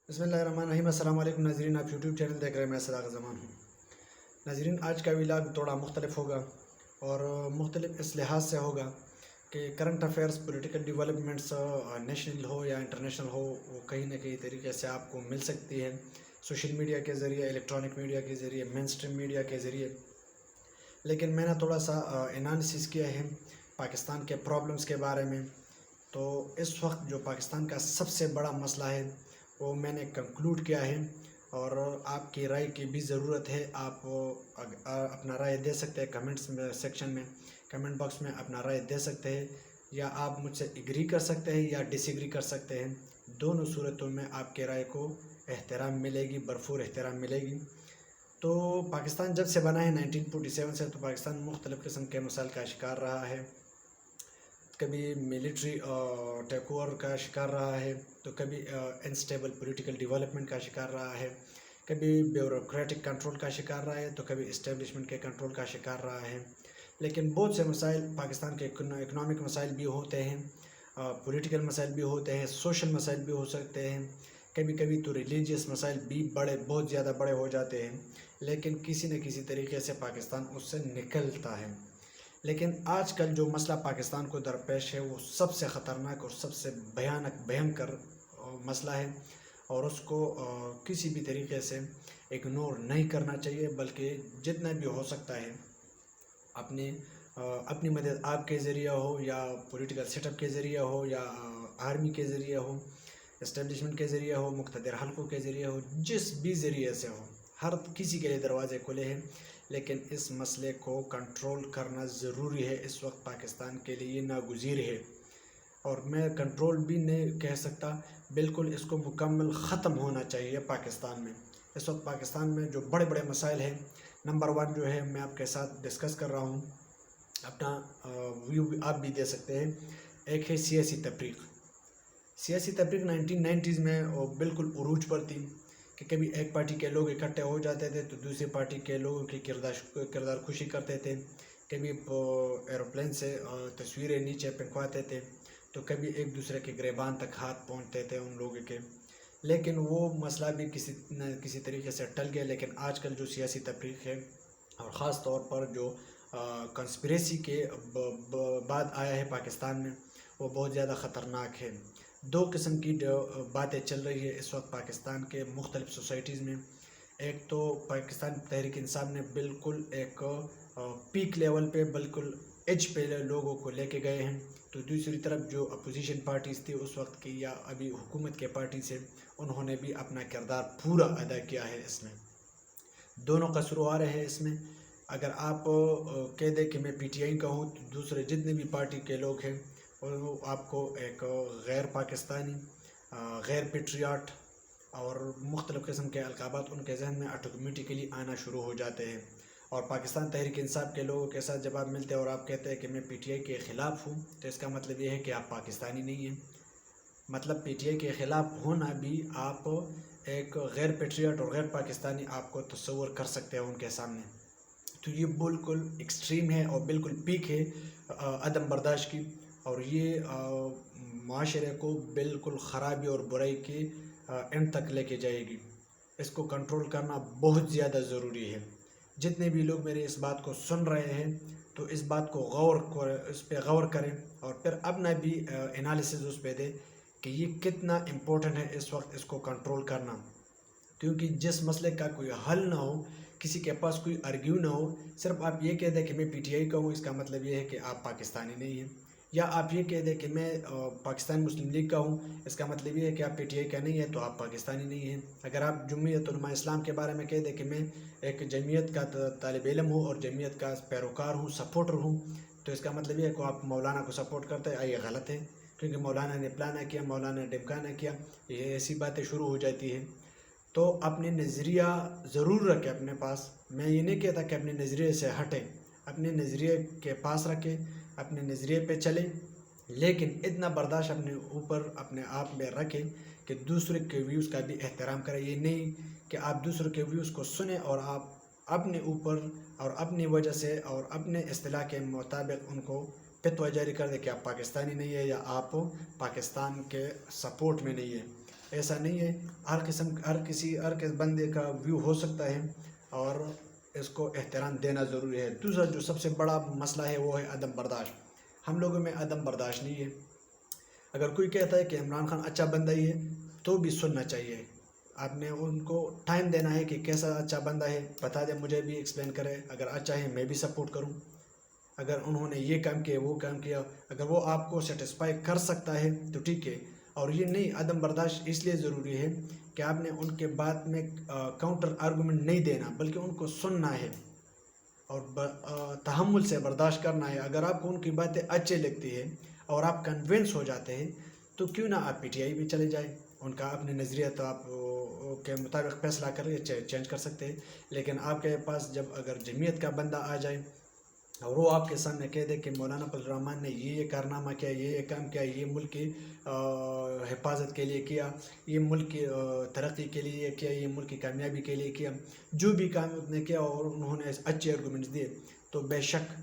بسم اللہ الرحمن الرحیم۔ السلام علیکم ناظرین، آپ یوٹیوب چینل دیکھ رہے ہیں، میں صداقت زمان ہوں۔ ناظرین، آج کا ولاگ تھوڑا مختلف ہوگا اور مختلف اس لحاظ سے ہوگا کہ current affairs, political developments national ہو یا انٹرنیشنل ہو، وہ کہیں نہ کہیں طریقے سے آپ کو مل سکتی ہے سوشل میڈیا کے ذریعے، الیکٹرانک میڈیا کے ذریعے، مین سٹریم میڈیا کے ذریعے۔ لیکن میں نے تھوڑا سا انالیسس کیا ہے پاکستان کے پرابلمس کے بارے میں، تو اس وقت جو پاکستان کا سب سے بڑا مسئلہ ہے وہ میں نے کنکلوڈ کیا ہے، اور آپ کی رائے کی بھی ضرورت ہے۔ آپ اپنا رائے دے سکتے ہیں کمنٹس میں، سیکشن میں، کمنٹ باکس میں اپنا رائے دے سکتے ہیں، یا آپ مجھ سے ایگری کر سکتے ہیں یا ڈس ایگری کر سکتے ہیں۔ دونوں صورتوں میں آپ کے رائے کو احترام ملے گی، بھرپور احترام ملے گی۔ تو پاکستان جب سے بنا ہے 1947 سے، تو پاکستان مختلف قسم کے مسائل کا شکار رہا ہے۔ کبھی ملٹری ٹیک اوور کا شکار رہا ہے، تو کبھی انسٹیبل پولیٹیکل ڈیولپمنٹ کا شکار رہا ہے، کبھی بیوروکریٹک کنٹرول کا شکار رہا ہے، تو کبھی اسٹیبلشمنٹ کے کنٹرول کا شکار رہا ہے۔ لیکن بہت سے مسائل پاکستان کے اکنامک مسائل بھی ہوتے ہیں، پولیٹیکل مسائل بھی ہوتے ہیں، سوشل مسائل بھی ہو سکتے ہیں، کبھی کبھی تو ریلیجیس مسائل بھی بہت زیادہ بڑے ہو جاتے ہیں، لیکن کسی نہ کسی طریقے سے پاکستان اس سے نکلتا ہے۔ لیکن آج کل جو مسئلہ پاکستان کو درپیش ہے، وہ سب سے خطرناک اور سب سے بھینکر مسئلہ ہے، اور اس کو کسی بھی طریقے سے اگنور نہیں کرنا چاہیے، بلکہ جتنا بھی ہو سکتا ہے اپنی مدد آپ کے ذریعہ ہو، یا پولیٹیکل سیٹ اپ کے ذریعہ ہو، یا آرمی کے ذریعہ ہو، اسٹیبلشمنٹ کے ذریعہ ہو، مقتدر حلقوں کے ذریعہ ہو، جس بھی ذریعے سے ہو، ہر کسی کے لیے دروازے کھلے ہیں۔ لیکن اس مسئلے کو کنٹرول کرنا ضروری ہے، اس وقت پاکستان کے لیے ناگزیر ہے، اور میں کنٹرول بھی نہیں کہہ سکتا، بالکل اس کو مکمل ختم ہونا چاہیے پاکستان میں۔ اس وقت پاکستان میں جو بڑے بڑے مسائل ہیں، نمبر 1 جو ہے میں آپ کے ساتھ ڈسکس کر رہا ہوں، اپنا ویو آپ بھی دے سکتے ہیں۔ ایک ہے سیاسی تفریق۔ سیاسی تفریق 1990s میں بالکل عروج پر تھی، کہ کبھی ایک پارٹی کے لوگ اکٹھے ہو جاتے تھے تو دوسری پارٹی کے لوگوں کی کردار خوشی کرتے تھے، کبھی ایروپلین سے تصویریں نیچے پھینکواتے تھے، تو کبھی ایک دوسرے کے گریبان تک ہاتھ پہنچتے تھے ان لوگوں کے۔ لیکن وہ مسئلہ بھی کسی نہ کسی طریقے سے ٹل گیا۔ لیکن آج کل جو سیاسی تفریق ہے، اور خاص طور پر جو کنسپریسی کے بعد آیا ہے پاکستان میں، وہ بہت زیادہ خطرناک ہے۔ 2 قسم کی باتیں چل رہی ہے اس وقت پاکستان کے مختلف سوسائٹیز میں۔ ایک تو پاکستان تحریک انصاف نے بالکل ایک پیک لیول پہ، بالکل ایج پہ لوگوں کو لے کے گئے ہیں، تو دوسری طرف جو اپوزیشن پارٹیز تھی اس وقت کی، یا ابھی حکومت کے پارٹی سے، انہوں نے بھی اپنا کردار پورا ادا کیا ہے۔ اس میں دونوں قصوروار ہیں اس میں۔ اگر آپ کہہ دیں کہ میں پی ٹی آئی کا ہوں، تو دوسرے جتنے بھی پارٹی کے لوگ ہیں وہ آپ کو ایک غیر پاکستانی، غیر پیٹریاٹ اور مختلف قسم کے القابات ان کے ذہن میں آٹومیٹکلی آنا شروع ہو جاتے ہیں۔ اور پاکستان تحریک انصاف کے لوگوں کے ساتھ جب آپ ملتے ہیں اور آپ کہتے ہیں کہ میں پی ٹی آئی کے خلاف ہوں، تو اس کا مطلب یہ ہے کہ آپ پاکستانی نہیں ہیں۔ مطلب پی ٹی آئی کے خلاف ہونا بھی آپ ایک غیر پیٹریاٹ اور غیر پاکستانی آپ کو تصور کر سکتے ہیں ان کے سامنے۔ تو یہ بالکل ایکسٹریم ہے اور بالکل پیک ہے عدم برداشت کی، اور یہ معاشرے کو بالکل خرابی اور برائی کے اینڈ تک لے کے جائے گی۔ اس کو کنٹرول کرنا بہت زیادہ ضروری ہے۔ جتنے بھی لوگ میرے اس بات کو سن رہے ہیں، تو اس بات کو اس پہ غور کریں، اور پھر اپنا بھی انالیسز اس پہ دیں کہ یہ کتنا امپورٹنٹ ہے اس وقت اس کو کنٹرول کرنا۔ کیونکہ جس مسئلے کا کوئی حل نہ ہو، کسی کے پاس کوئی آرگیو نہ ہو، صرف آپ یہ کہہ دیں کہ میں پی ٹی آئی کا ہوں، اس کا مطلب یہ ہے کہ آپ پاکستانی نہیں ہیں۔ یا آپ یہ کہہ دیں کہ میں پاکستان مسلم لیگ کا ہوں، اس کا مطلب یہ ہے کہ آپ پی ٹی آئی کا نہیں ہے، تو آپ پاکستانی نہیں ہیں۔ اگر آپ جمعیت علماء اسلام کے بارے میں کہہ دیں کہ میں ایک جمعیت کا طالب علم ہوں اور جمعیت کا پیروکار ہوں، سپورٹر ہوں، تو اس کا مطلب یہ ہے کہ آپ مولانا کو سپورٹ کرتے ہیں۔ یہ غلط ہے، کیونکہ مولانا نے پلان نہ کیا، مولانا نے ڈمکا نہ کیا، یہ ایسی باتیں شروع ہو جاتی ہیں۔ تو اپنے نظریہ ضرور رکھیں اپنے پاس۔ میں یہ نہیں کہتا کہ اپنے نظریے سے ہٹیں، اپنے نظریے کے پاس رکھیں، اپنے نظریے پہ چلیں، لیکن اتنا برداشت اپنے اوپر، اپنے آپ میں رکھیں کہ دوسرے کے ویوز کا بھی احترام کریں۔ یہ نہیں کہ آپ دوسرے کے ویوز کو سنیں اور آپ اپنے اوپر اور اپنی وجہ سے اور اپنے اصطلاح کے مطابق ان کو فتویٰ جاری کر دیں کہ آپ پاکستانی نہیں ہے، یا آپ پاکستان کے سپورٹ میں نہیں ہے۔ ایسا نہیں ہے، ہر بندے کا ویو ہو سکتا ہے اور اس کو احترام دینا ضروری ہے۔ دوسرا جو سب سے بڑا مسئلہ ہے وہ ہے عدم برداشت۔ ہم لوگوں میں عدم برداشت نہیں ہے۔ اگر کوئی کہتا ہے کہ عمران خان اچھا بندہ ہی ہے تو بھی سننا چاہیے، آپ نے ان کو ٹائم دینا ہے کہ کیسا اچھا بندہ ہے، بتا دیں، مجھے بھی ایکسپلین کرے، اگر اچھا ہے میں بھی سپورٹ کروں۔ اگر انہوں نے یہ کام کیا وہ کام کیا، اگر وہ آپ کو سیٹسفائی کر سکتا ہے تو ٹھیک ہے۔ اور یہ نہیں، عدم برداشت اس لیے ضروری ہے کہ آپ نے ان کے بات میں کاؤنٹر آرگومنٹ نہیں دینا، بلکہ ان کو سننا ہے اور تحمل سے برداشت کرنا ہے۔ اگر آپ کو ان کی باتیں اچھے لگتی ہیں اور آپ کنونس ہو جاتے ہیں تو کیوں نہ آپ پی ٹی آئی بھی چلے جائیں، ان کا اپنے نظریہ تو آپ کے مطابق فیصلہ کر چینج کر سکتے ہیں۔ لیکن آپ کے پاس جب اگر جمعیت کا بندہ آ جائے اور وہ آپ کے سامنے کہہ دے کہ مولانا فضل الرحمان نے یہ کارنامہ کیا، یہ کام کیا، یہ ملک کی حفاظت کے لیے کیا، یہ ملک کی ترقی کے لیے کیا، یہ ملک کی کامیابی کے لیے کیا، جو بھی کام اس نے کیا اور انہوں نے اچھے آرگومنٹس دیے، تو بے شک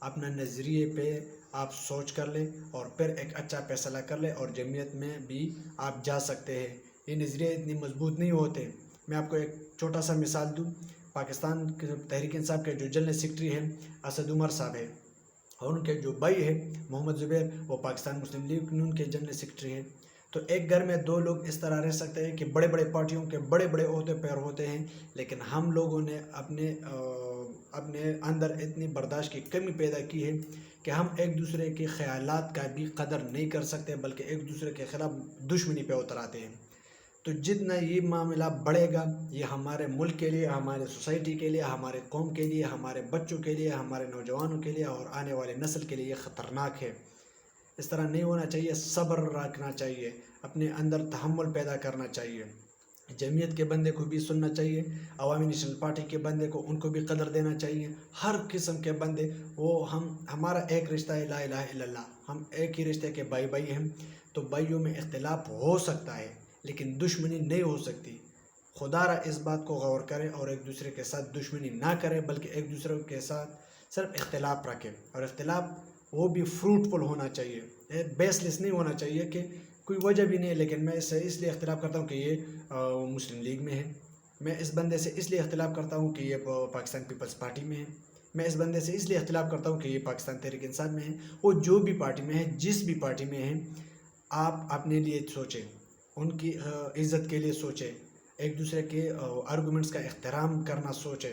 اپنا نظریے پہ آپ سوچ کر لیں اور پھر ایک اچھا فیصلہ کر لیں اور جمعیت میں بھی آپ جا سکتے ہیں۔ یہ نظریے اتنی مضبوط نہیں ہوتے۔ میں آپ کو ایک چھوٹا سا مثال دوں، پاکستان کے تحریک انصاف کے جو جنرل سیکرٹری ہیں اسد عمر صاحب ہے، اور ان کے جو بھائی ہے محمد زبیر، وہ پاکستان مسلم لیگ نون کے جنرل سیکرٹری ہیں۔ تو ایک گھر میں دو لوگ اس طرح رہ سکتے ہیں کہ بڑے بڑے پارٹیوں کے بڑے بڑے عہدے پر ہوتے ہیں، لیکن ہم لوگوں نے اپنے اندر اتنی برداشت کی کمی پیدا کی ہے کہ ہم ایک دوسرے کے خیالات کا بھی قدر نہیں کر سکتے، بلکہ ایک دوسرے کے خلاف دشمنی پہ اتر آتے ہیں۔ تو جتنا یہ معاملہ بڑھے گا، یہ ہمارے ملک کے لیے، ہمارے سوسائٹی کے لیے، ہمارے قوم کے لیے، ہمارے بچوں کے لیے، ہمارے نوجوانوں کے لیے اور آنے والے نسل کے لیے یہ خطرناک ہے۔ اس طرح نہیں ہونا چاہیے، صبر رکھنا چاہیے، اپنے اندر تحمل پیدا کرنا چاہیے۔ جمعیت کے بندے کو بھی سننا چاہیے، عوامی نیشنل پارٹی کے بندے کو ان کو بھی قدر دینا چاہیے، ہر قسم کے بندے، وہ ہمارا ایک رشتہ ہے، لا الہ الا اللہ، ہم ایک ہی رشتے کے بھائی ہیں۔ تو بھائیوں میں اختلاف ہو سکتا ہے لیکن دشمنی نہیں ہو سکتی۔ خدا را اس بات کو غور کرے اور ایک دوسرے کے ساتھ دشمنی نہ کرے، بلکہ ایک دوسرے کے ساتھ صرف اختلاف رکھے، اور اختلاف وہ بھی فروٹفل ہونا چاہیے، بیس لیس نہیں ہونا چاہیے کہ کوئی وجہ بھی نہیں ہے لیکن میں اس سے اس لیے اختلاف کرتا ہوں کہ یہ مسلم لیگ میں ہے، میں اس بندے سے اس لیے اختلاف کرتا ہوں کہ یہ پاکستان پیپلز پارٹی میں ہے، میں اس بندے سے اس لیے اختلاف کرتا ہوں کہ یہ پاکستان تحریک انصاف میں ہے۔ وہ جو بھی پارٹی میں ہے، جس بھی پارٹی میں ہے، آپ اپنے لیے سوچیں، ان کی عزت کے لیے سوچیں، ایک دوسرے کے آرگومنٹس کا احترام کرنا سوچیں۔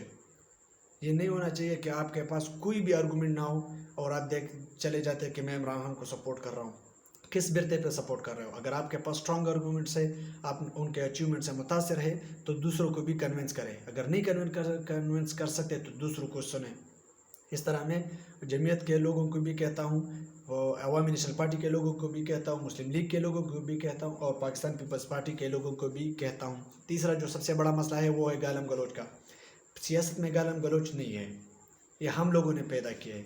یہ نہیں ہونا چاہیے کہ آپ کے پاس کوئی بھی آرگومنٹ نہ ہو اور آپ چلے جاتے ہیں کہ میں عمران خان کو سپورٹ کر رہا ہوں۔ کس برتے پہ سپورٹ کر رہے ہو؟ اگر آپ کے پاس اسٹرانگ آرگومنٹس ہے، آپ ان کے اچیومنٹ سے متاثر ہے تو دوسروں کو بھی کنونس کریں، اگر نہیں کنونس کر سکتے تو دوسروں کو سنیں۔ اس طرح میں جمعیت کے لوگوں کو بھی کہتا ہوں، عوامی نیشنل پارٹی کے لوگوں کو بھی کہتا ہوں، مسلم لیگ کے لوگوں کو بھی کہتا ہوں، اور پاکستان پیپلز پارٹی کے لوگوں کو بھی کہتا ہوں۔ تیسرا جو سب سے بڑا مسئلہ ہے وہ ہے گالم گلوچ کا۔ سیاست میں گالم گلوچ نہیں ہے، یہ ہم لوگوں نے پیدا کیا ہے،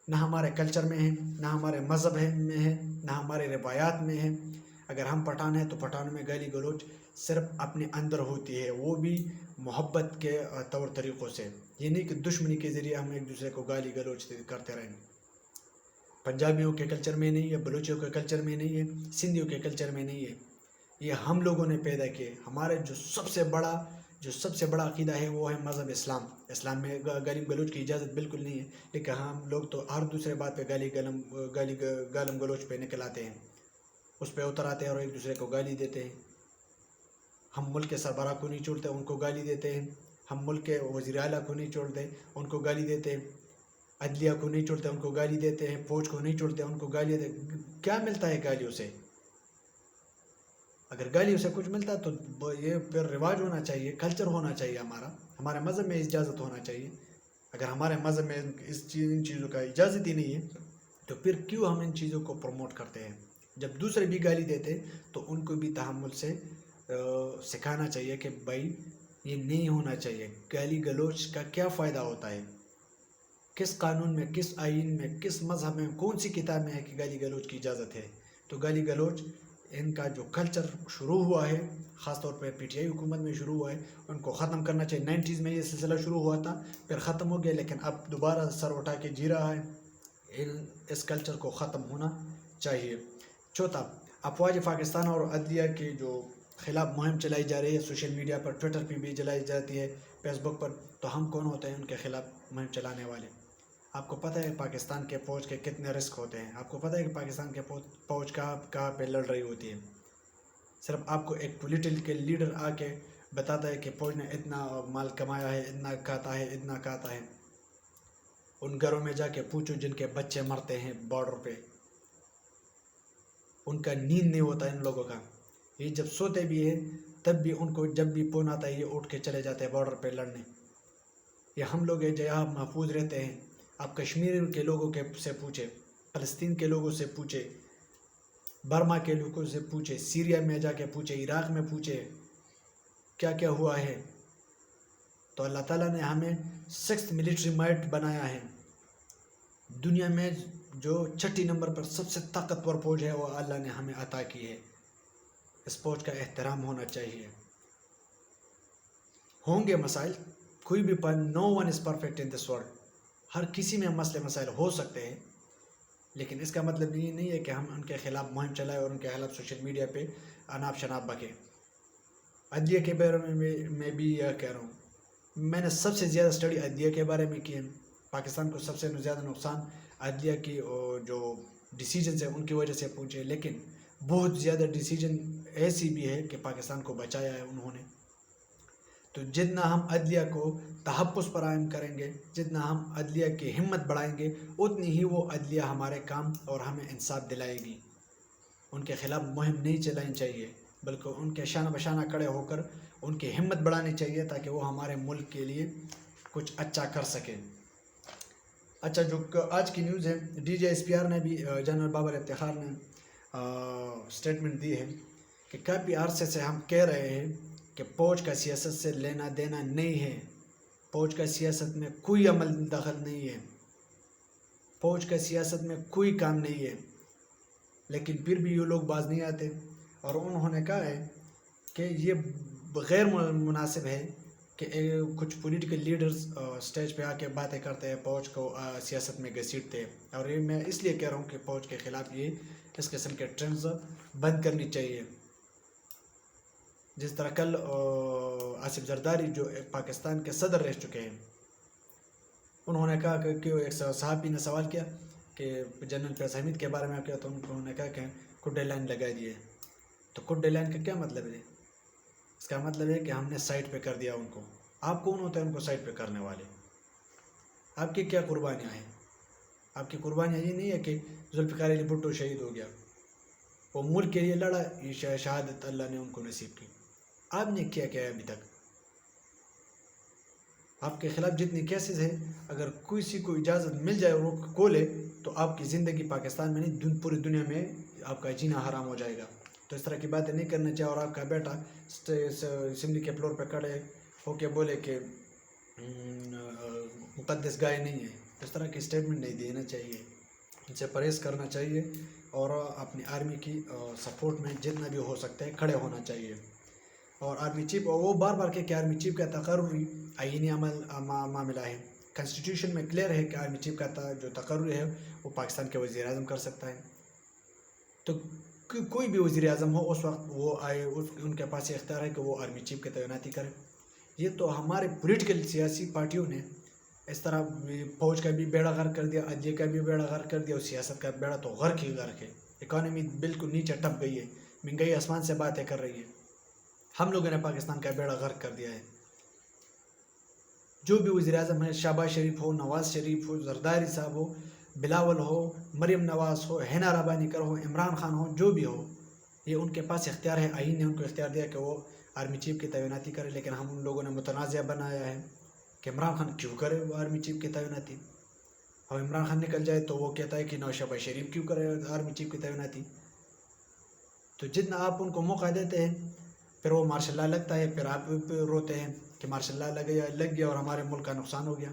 نہ ہمارے کلچر میں ہے، نہ ہمارے مذہب میں ہے، نہ ہمارے روایات میں ہے۔ اگر ہم پٹھان ہیں تو پٹھانوں میں گالی گلوچ صرف اپنے اندر ہوتی ہے، وہ بھی محبت کے طور طریقوں سے، یہ نہیں کہ دشمنی کے ذریعے ہم ایک دوسرے کو گالی گلوچ کرتے رہیں۔ پنجابیوں کے کلچر میں نہیں ہے، بلوچیوں کے کلچر میں نہیں ہے، سندھیوں کے کلچر میں نہیں ہے، یہ ہم لوگوں نے پیدا کیے۔ ہمارے جو سب سے بڑا عقیدہ ہے وہ ہے مذہب اسلام۔ اسلام میں گالی گلوچ کی اجازت بالکل نہیں ہے، لیکن ہم لوگ تو ہر دوسرے بات پہ گالم گلوچ پہ نکل آتے ہیں، اس پہ اتر آتے ہیں اور ایک دوسرے کو گالی دیتے ہیں۔ ہم ملک کے سربراہ کو نہیں چھوڑتے، ان کو گالی دیتے ہیں، ہم ملک کے وزیر اعلیٰ کو نہیں چھوڑتے، ان کو گالی دیتے ہیں، عدلیہ کو نہیں چھوڑتے، ان کو گالی دیتے ہیں، فوج کو نہیں چھوڑتے، ان کو گالی دیتے ہیں۔ کیا ملتا ہے گالیوں سے؟ اگر گالیوں سے کچھ ملتا ہے تو یہ پھر رواج ہونا چاہیے، کلچر ہونا چاہیے، ہمارے مذہب میں اجازت ہونا چاہیے۔ اگر ہمارے مذہب میں ان چیزوں کا اجازت ہی نہیں ہے تو پھر کیوں ہم ان چیزوں کو پروموٹ کرتے ہیں؟ جب دوسرے بھی گالی دیتے تو ان کو بھی تحمل سے سکھانا چاہیے کہ بھائی یہ نہیں ہونا چاہیے۔ گالی گلوچ کا کیا فائدہ ہوتا ہے؟ کس قانون میں، کس آئین میں، کس مذہب میں، کون سی کتاب میں ہے کہ گالی گلوچ کی اجازت ہے؟ تو گالی گلوچ ان کا جو کلچر شروع ہوا ہے، خاص طور پہ پی ٹی آئی حکومت میں شروع ہوا ہے، ان کو ختم کرنا چاہیے۔ 90s میں یہ سلسلہ شروع ہوا تھا، پھر ختم ہو گیا، لیکن اب دوبارہ سر اٹھا کے جی رہا ہے۔ اس کلچر کو ختم ہونا چاہیے۔ چوتھا، افواج پاکستان اور عدلیہ کے جو خلاف مہم چلائی جا رہی ہے، سوشل میڈیا پر، ٹویٹر پہ بھی چلائی جاتی ہے، فیس بک پر، تو ہم کون ہوتے ہیں ان کے خلاف مہم چلانے والے؟ آپ کو پتہ ہے پاکستان کے فوج کے کتنے رسک ہوتے ہیں، آپ کو پتہ ہے کہ پاکستان کے فوج کہاں پہ لڑ رہی ہوتی ہے؟ صرف آپ کو ایک پولیٹیکل لیڈر آ کے بتاتا ہے کہ فوج نے اتنا مال کمایا ہے، اتنا کھاتا ہے، اتنا کھاتا ہے. ان گھروں میں جا کے پوچھو جن کے بچے مرتے ہیں بارڈر پہ، ان کا نیند نہیں ہوتا ان لوگوں کا. یہ جب سوتے بھی ہیں تب بھی ان کو جب بھی فون آتا ہے یہ اٹھ کے چلے جاتے ہیں بارڈر پہ لڑنے. یہ ہم لوگ ہیں جو یہاں محفوظ رہتے ہیں. آپ کشمیر کے لوگوں سے پوچھے، فلسطین کے لوگوں سے پوچھے، برما کے لوگوں سے پوچھے، سیریا میں جا کے پوچھے، عراق میں پوچھے کیا کیا ہوا ہے. تو اللہ تعالیٰ نے ہمیں 6th ملٹری مائٹ بنایا ہے. دنیا میں جو 6 نمبر پر سب سے طاقتور فوج ہے وہ اللہ نے ہمیں عطا کی ہے. اس فوج کا احترام ہونا چاہیے. ہوں گے مسائل، کوئی بھی no one is perfect in this world. ہر کسی میں مسئلے مسائل ہو سکتے ہیں، لیکن اس کا مطلب یہ نہیں ہے کہ ہم ان کے خلاف مہم چلائیں اور ان کے خلاف سوشل میڈیا پہ اناپ شناپ بکیں. عدلیہ کے بارے میں بھی یہ کہہ رہا ہوں، میں نے سب سے زیادہ اسٹڈی عدلیہ کے بارے میں کی ہے. پاکستان کو سب سے زیادہ نقصان عدلیہ کی جو ڈیسیجنز ہیں ان کی وجہ سے پہنچے، لیکن بہت زیادہ ڈیسیجن ایسی بھی ہے کہ پاکستان کو بچایا ہے انہوں نے. تو جتنا ہم عدلیہ کو تحفظ فراہم کریں گے، جتنا ہم عدلیہ کی ہمت بڑھائیں گے، اتنی ہی وہ عدلیہ ہمارے کام اور ہمیں انصاف دلائے گی. ان کے خلاف مہم نہیں چلانی چاہیے، بلکہ ان کے شانہ بشانہ کھڑے ہو کر ان کی ہمت بڑھانی چاہیے تاکہ وہ ہمارے ملک کے لیے کچھ اچھا کر سکیں. اچھا، جو آج کی نیوز ہے، D G S P R نے بھی، جنرل بابر افتخار نے سٹیٹمنٹ دی ہے کہ کافی عرصے سے ہم کہہ رہے ہیں کہ فوج کا سیاست سے لینا دینا نہیں ہے، فوج کا سیاست میں کوئی عمل دخل نہیں ہے، فوج کا سیاست میں کوئی کام نہیں ہے. لیکن پھر بھی یہ لوگ باز نہیں آتے، اور انہوں نے کہا ہے کہ یہ غیر مناسب ہے کہ کچھ پولیٹیکل لیڈرز سٹیج پہ آ کے باتیں کرتے ہیں، فوج کو سیاست میں گھسیٹتے ہیں. اور یہ میں اس لیے کہہ رہا ہوں کہ فوج کے خلاف یہ اس قسم کے ٹرینڈز بند کرنی چاہیے. جس طرح کل آصف زرداری جو پاکستان کے صدر رہ چکے ہیں، انہوں نے کہا کہ ایک صحافی نے سوال کیا کہ جنرل فیض حمید کے بارے میں کیا، تو انہوں نے کہا کہ کڈے لائن لگا دیے. تو کڈے لائن کا کیا مطلب ہے؟ اس کا مطلب ہے کہ ہم نے سائٹ پہ کر دیا ان کو. آپ کون ہوتے ہیں ان کو سائٹ پہ کرنے والے؟ آپ کی کیا قربانیاں ہیں؟ آپ کی قربانیاں یہ نہیں ہے کہ ذوالفقار علی بھٹو شہید ہو گیا، وہ ملک کے لیے لڑا، یہ شہادت اللہ نے ان کو نصیب کی. آپ نے کیا کیا ہے ابھی تک؟ آپ کے خلاف جتنی کیسز ہیں، اگر کسی کو اجازت مل جائے اور وہ کھولے تو آپ کی زندگی پاکستان میں نہیں پوری دنیا میں آپ کا جینا حرام ہو جائے گا. تو اس طرح کی باتیں نہیں کرنا چاہیے. اور آپ کا بیٹا اسمبلی کے فلور پہ کھڑے ہو کے بولے کہ مقدس گائے نہیں ہے، اس طرح کی سٹیٹمنٹ نہیں دینا چاہیے. ان سے پرہیز کرنا چاہیے اور اپنی آرمی کی سپورٹ میں جتنا بھی ہو سکتا ہے کھڑے ہونا چاہیے. اور آرمی چیف، وہ بار بار کہ آرمی چیف کا تقرری آئینی معاملہ ہے. کنسٹیٹیوشن میں کلیئر ہے کہ آرمی چیف کا جو تقرر ہے وہ پاکستان کے وزیر اعظم کر سکتا ہے. تو کوئی بھی وزیر اعظم ہو اس وقت وہ آئے، ان کے پاس یہ اختیار ہے کہ وہ آرمی چیف کی تعیناتی کرے. یہ تو ہمارے پولیٹیکل سیاسی پارٹیوں نے اس طرح فوج کا بھی بیڑا غرق کر دیا، عدلیہ کا بھی بیڑا غرق کر دیا، اور سیاست کا بیڑا تو غرق ہی غرق ہے. اکانومی بالکل نیچے ٹپ گئی ہے، مہنگائی آسمان سے باتیں کر رہی ہے. ہم لوگوں نے پاکستان کا بیڑا غرق کر دیا ہے. جو بھی وزیر اعظم ہے، شہباز شریف ہو، نواز شریف ہو، زرداری صاحب ہو، بلاول ہو، مریم نواز ہو، حنا ربانی کر ہو، عمران خان ہو، جو بھی ہو، یہ ان کے پاس اختیار ہے. آئین نے ان کو اختیار دیا کہ وہ آرمی چیف کی تعیناتی کرے. لیکن ہم ان لوگوں نے متنازع بنایا ہے کہ عمران خان کیوں کرے وہ آرمی چیف کی تعیناتی، اور عمران خان نکل جائے تو وہ کہتا ہے کہ شہباز شریف کیوں کرے آرمی چیف کی تعیناتی. تو جتنا آپ ان کو موقع دیتے ہیں پھر وہ مارشل لا لگتا ہے، پھر آپ روتے ہیں کہ مارشل لا لگ گیا اور ہمارے ملک کا نقصان ہو گیا.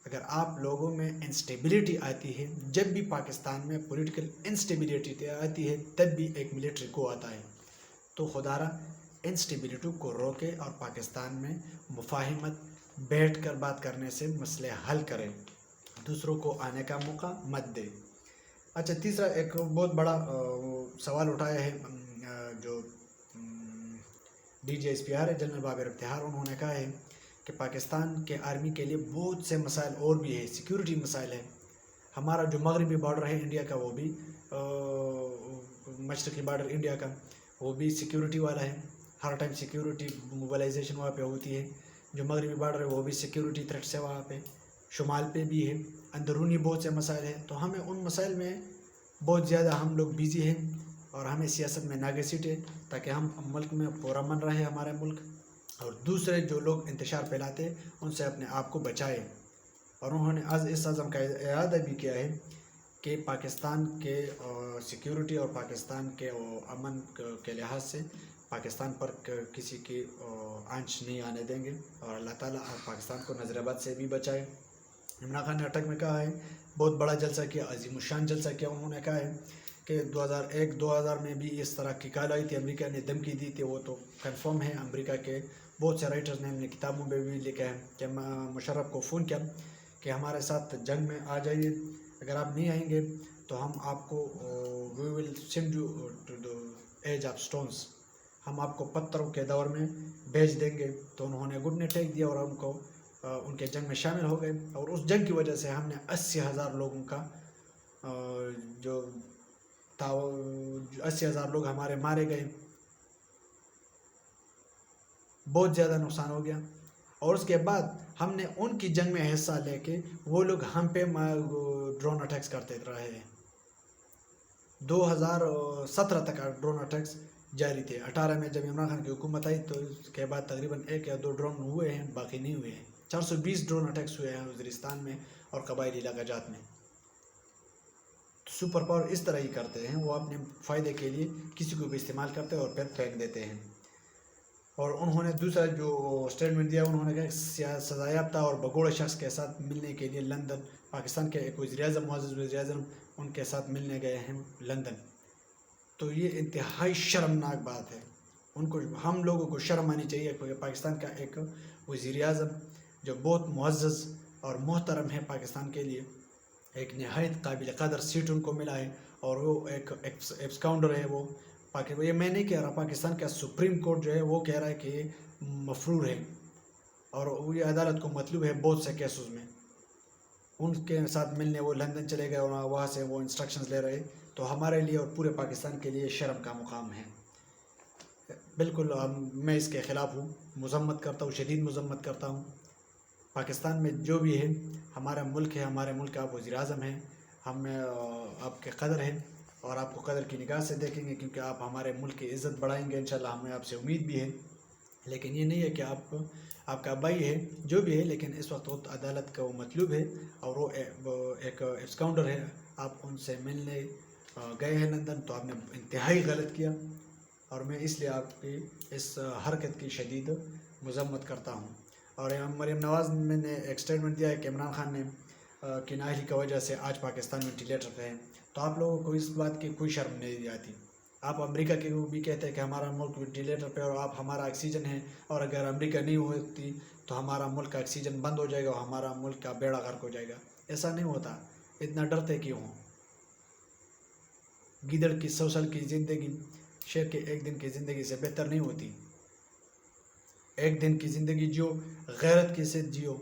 اگر آپ لوگوں میں انسٹیبلٹی آتی ہے، جب بھی پاکستان میں پولیٹیکل انسٹیبلٹی آتی ہے تب بھی ایک ملٹری کو آتا ہے. تو خدا را انسٹیبلٹی کو روکے اور پاکستان میں مفاہمت، بیٹھ کر بات کرنے سے مسئلے حل کرے، دوسروں کو آنے کا موقع مت دے. اچھا، تیسرا ایک بہت بڑا سوال اٹھایا ہے جو DGSPR ہے جنرل بابر افتخار، انہوں نے کہا ہے کہ پاکستان کے آرمی کے لیے بہت سے مسائل اور بھی ہے، سیکیورٹی مسائل ہے. ہمارا جو مغربی بارڈر ہے انڈیا کا، وہ بھی مشرقی بارڈر انڈیا کا، وہ بھی سیکیورٹی والا ہے. ہر ٹائم سیکیورٹی موبلائزیشن وہاں پہ ہوتی ہے. جو مغربی بارڈر ہے وہ بھی سیکیورٹی تھریٹس ہے وہاں پہ، شمال پہ بھی ہے. اندرونی بہت سے مسائل ہیں، تو ہمیں ان مسائل میں بہت زیادہ ہم لوگ بیزی ہیں، اور ہمیں سیاست میں ناگے سیٹے تاکہ ہم ملک میں پرامن رہے ہمارا ملک، اور دوسرے جو لوگ انتشار پھیلاتے ان سے اپنے آپ کو بچائے. اور انہوں نے آج اس عزم کا اعادہ بھی کیا ہے کہ پاکستان کے سیکیورٹی اور پاکستان کے امن کے لحاظ سے پاکستان پر کسی کی آنچ نہیں آنے دیں گے، اور اللہ تعالیٰ پاکستان کو نظر بد سے بھی بچائے. عمران خان نے اٹک میں کہا ہے، بہت بڑا جلسہ کیا، عظیم الشان جلسہ کیا. انہوں نے کہا ہے کہ 2001-2000 میں بھی اس طرح کی کال آئی تھی، امریکہ نے دھمکی دی تھی، وہ تو کنفرم ہے. امریکہ کے بہت سے رائٹرز نے اپنی کتابوں میں بھی لکھا ہے کہ مشرف کو فون کیا کہ ہمارے ساتھ جنگ میں آ جائیے، اگر آپ نہیں آئیں گے تو ہم آپ کو we will send you to the age of stones, ہم آپ کو پتھروں کے دور میں بھیج دیں گے. تو انہوں نے گھٹنے ٹیک دیا اور ان کے جنگ میں شامل ہو گئے. اور اس جنگ کی وجہ سے ہم نے 80,000 لوگوں کا جو 80,000 لوگ ہمارے مارے گئے، بہت زیادہ نقصان ہو گیا. اور اس کے بعد ہم نے ان کی جنگ میں حصہ لے کے وہ لوگ ہم پہ ڈرون اٹیکس کرتے رہے ہیں. 2017 تک ڈرون اٹیکس جاری تھے. 18 میں جب عمران خان کی حکومت آئی تو اس کے بعد تقریباً 1 یا 2 ڈرون ہوئے ہیں، باقی نہیں ہوئے ہیں. 420 ڈرون اٹیکس ہوئے ہیں وزیرستان میں اور قبائلی علاقہ جات میں. سپر پاور اس طرح ہی کرتے ہیں، وہ اپنے فائدے کے لیے کسی کو بھی استعمال کرتے ہیں اور پھر پھینک دیتے ہیں. اور انہوں نے دوسرا جو اسٹیٹمنٹ دیا، انہوں نے کہا سزا یافتہ اور بگوڑے شخص کے ساتھ ملنے کے لیے لندن، پاکستان کے ایک وزیر اعظم، معزز وزیر اعظم ان کے ساتھ ملنے گئے ہیں لندن. تو یہ انتہائی شرمناک بات ہے. ان کو، ہم لوگوں کو شرم آنی چاہیے کہ پاکستان کا ایک وزیر اعظم جو بہت معزز اور محترم ہے پاکستان کے لیے، ایک نہایت قابل قدر سیٹ ان کو ملا ہے، اور وہ ایک ایبسکاؤنڈر ہے. وہ یہ میں نہیں کہہ رہا، پاکستان کا سپریم کورٹ جو ہے وہ کہہ رہا ہے کہ یہ مفرور ہے، اور یہ عدالت کو مطلوب ہے بہت سے کیسز میں. ان کے ساتھ ملنے وہ لندن چلے گئے اور وہاں سے وہ انسٹرکشنز لے رہے. تو ہمارے لیے اور پورے پاکستان کے لیے شرم کا مقام ہے. بالکل میں اس کے خلاف ہوں، مذمت کرتا ہوں، شدید مذمت کرتا ہوں. پاکستان میں جو بھی ہے ہمارا ملک ہے، ہمارے ملک کا آپ وزیر اعظم ہیں، ہمیں آپ کے قدر ہے اور آپ کو قدر کی نگاہ سے دیکھیں گے، کیونکہ آپ ہمارے ملک کی عزت بڑھائیں گے انشاءاللہ، ہمیں آپ سے امید بھی ہے. لیکن یہ نہیں ہے کہ آپ کا بھائی ہے جو بھی ہے، لیکن اس وقت وہ عدالت کا وہ مطلوب ہے اور وہ ایک ایبسکاؤنڈر ہے. آپ ان سے ملنے گئے ہیں لندن، تو آپ نے انتہائی غلط کیا، اور میں اس لیے آپ کی اس حرکت کی شدید مذمت کرتا ہوں. اور مریم نواز نے ایک اسٹیٹمنٹ دیا ہے کہ عمران خان نے کی نااہلی کی وجہ سے آج پاکستان وینٹیلیٹر پہ ہے. تو آپ لوگوں کو اس بات کی کوئی شرم نہیں آتی. آپ امریکہ کے بھی کہتے ہیں کہ ہمارا ملک وینٹیلیٹر پہ اور آپ ہمارا آکسیجن ہے، اور اگر امریکہ نہیں ہوتی تو ہمارا ملک کا آکسیجن بند ہو جائے گا اور ہمارا ملک کا بیڑا غرق ہو جائے گا. ایسا نہیں ہوتا. اتنا ڈرتے کیوں ہوں؟ گیدڑ کی 100 سال کی زندگی شیر کے ایک دن کی زندگی سے بہتر نہیں ہوتی. ایک دن کی زندگی جیو، غیرت کے ساتھ جیو،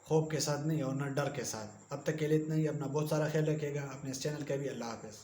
خوف کے ساتھ نہیں اور نہ ڈر کے ساتھ. اب تک کے لیے اتنا ہی. اپنا بہت سارا خیال رکھے گا. اپنے اس چینل کا بھی. اللہ حافظ.